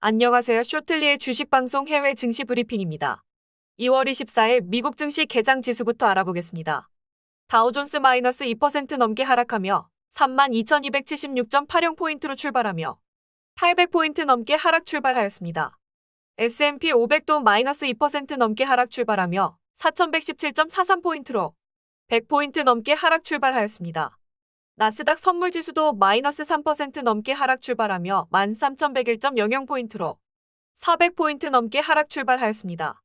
안녕하세요. 쇼틀리의 주식방송 해외 증시 브리핑입니다. 2월 24일 미국 증시 개장 지수부터 알아보겠습니다. 다우존스 마이너스 2% 넘게 하락하며 32,276.80포인트로 출발하며 800포인트 넘게 하락 출발하였습니다. S&P 500도 마이너스 2% 넘게 하락 출발하며 4,117.43포인트로 100포인트 넘게 하락 출발하였습니다. 나스닥 선물지수도 마이너스 3% 넘게 하락 출발하며 13,101.00포인트로 400포인트 넘게 하락 출발하였습니다.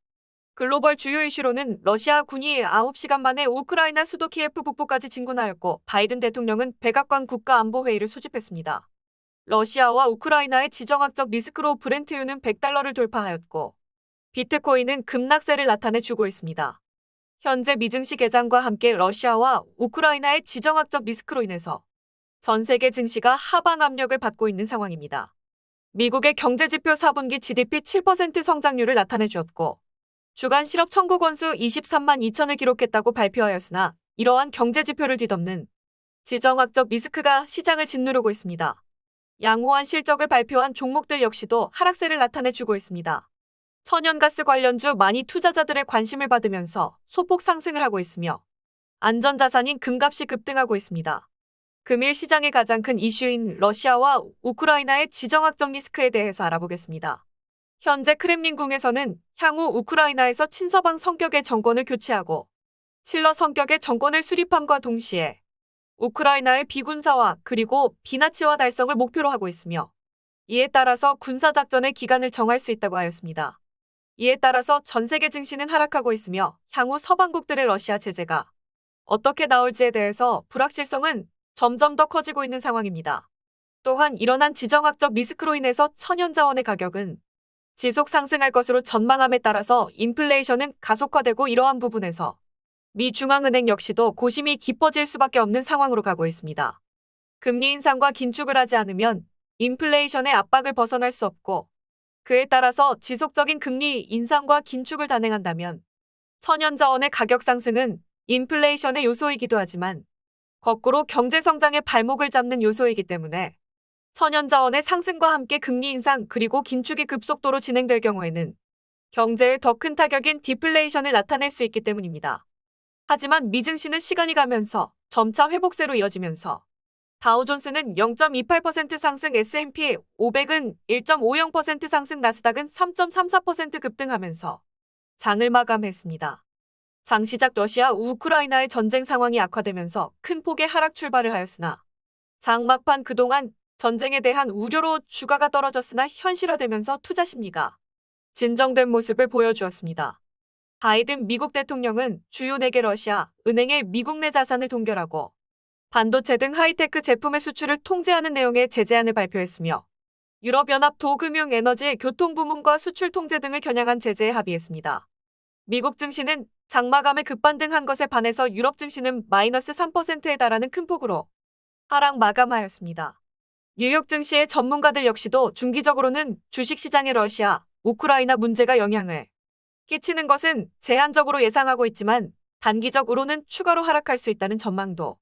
글로벌 주요 이슈로는 러시아 군이 9시간 만에 우크라이나 수도 키예프 북부까지 진군하였고 바이든 대통령은 백악관 국가안보회의를 소집했습니다. 러시아와 우크라이나의 지정학적 리스크로 브렌트유는 $100를 돌파하였고 비트코인은 급락세를 나타내주고 있습니다. 현재 미증시 개장과 함께 러시아와 우크라이나의 지정학적 리스크로 인해서 전 세계 증시가 하방 압력을 받고 있는 상황입니다. 미국의 경제지표 4분기 GDP 7% 성장률을 나타내주었고 주간 실업 청구 건수 23만 2천을 기록했다고 발표하였으나 이러한 경제지표를 뒤덮는 지정학적 리스크가 시장을 짓누르고 있습니다. 양호한 실적을 발표한 종목들 역시도 하락세를 나타내주고 있습니다. 천연가스 관련주 많이 투자자들의 관심을 받으면서 소폭 상승을 하고 있으며 안전자산인 금값이 급등하고 있습니다. 금일 시장의 가장 큰 이슈인 러시아와 우크라이나의 지정학적 리스크에 대해서 알아보겠습니다. 현재 크렘린궁에서는 향후 우크라이나에서 친서방 성격의 정권을 교체하고 칠러 성격의 정권을 수립함과 동시에 우크라이나의 비군사화 그리고 비나치화 달성을 목표로 하고 있으며 이에 따라서 군사작전의 기간을 정할 수 있다고 하였습니다. 이에 따라서 전 세계 증시는 하락하고 있으며 향후 서방국들의 러시아 제재가 어떻게 나올지에 대해서 불확실성은 점점 더 커지고 있는 상황입니다. 또한 일어난 지정학적 리스크로 인해서 천연자원의 가격은 지속 상승할 것으로 전망함에 따라서 인플레이션은 가속화되고 이러한 부분에서 미 중앙은행 역시도 고심이 깊어질 수밖에 없는 상황으로 가고 있습니다. 금리 인상과 긴축을 하지 않으면 인플레이션의 압박을 벗어날 수 없고 그에 따라서 지속적인 금리 인상과 긴축을 단행한다면 천연자원의 가격 상승은 인플레이션의 요소이기도 하지만 거꾸로 경제성장의 발목을 잡는 요소이기 때문에 천연자원의 상승과 함께 금리 인상 그리고 긴축이 급속도로 진행될 경우에는 경제에 더 큰 타격인 디플레이션을 나타낼 수 있기 때문입니다. 하지만 미증시는 시간이 가면서 점차 회복세로 이어지면서 다우존스는 0.28% 상승, S&P 500은 1.50% 상승, 나스닥은 3.34% 급등하면서 장을 마감했습니다. 장시작 러시아 우크라이나의 전쟁 상황이 악화되면서 큰 폭의 하락 출발을 하였으나 장 막판 그동안 전쟁에 대한 우려로 주가가 떨어졌으나 현실화되면서 투자 심리가 진정된 모습을 보여주었습니다. 바이든 미국 대통령은 주요 4개 러시아 은행의 미국 내 자산을 동결하고 반도체 등 하이테크 제품의 수출을 통제하는 내용의 제재안을 발표했으며 유럽연합 도금융 에너지 교통 부문과 수출 통제 등을 겨냥한 제재에 합의했습니다. 미국 증시는 장마감에 급반등한 것에 반해서 유럽 증시는 마이너스 3%에 달하는 큰 폭으로 하락 마감하였습니다. 뉴욕 증시의 전문가들 역시도 중기적으로는 주식시장의 러시아, 우크라이나 문제가 영향을 끼치는 것은 제한적으로 예상하고 있지만 단기적으로는 추가로 하락할 수 있다는 전망도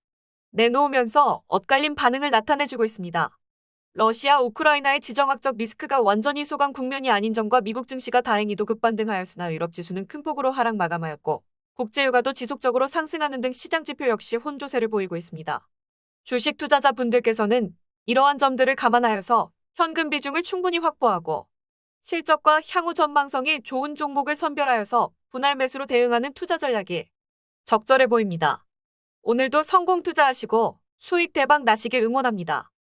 내놓으면서 엇갈린 반응을 나타내주고 있습니다. 러시아, 우크라이나의 지정학적 리스크가 완전히 소강 국면이 아닌 점과 미국 증시가 다행히도 급반등하였으나 유럽 지수는 큰 폭으로 하락 마감하였고 국제유가도 지속적으로 상승하는 등 시장 지표 역시 혼조세를 보이고 있습니다. 주식 투자자분들께서는 이러한 점들을 감안하여서 현금 비중을 충분히 확보하고 실적과 향후 전망성이 좋은 종목을 선별하여서 분할 매수로 대응하는 투자 전략이 적절해 보입니다. 오늘도 성공 투자하시고 수익 대박 나시길 응원합니다.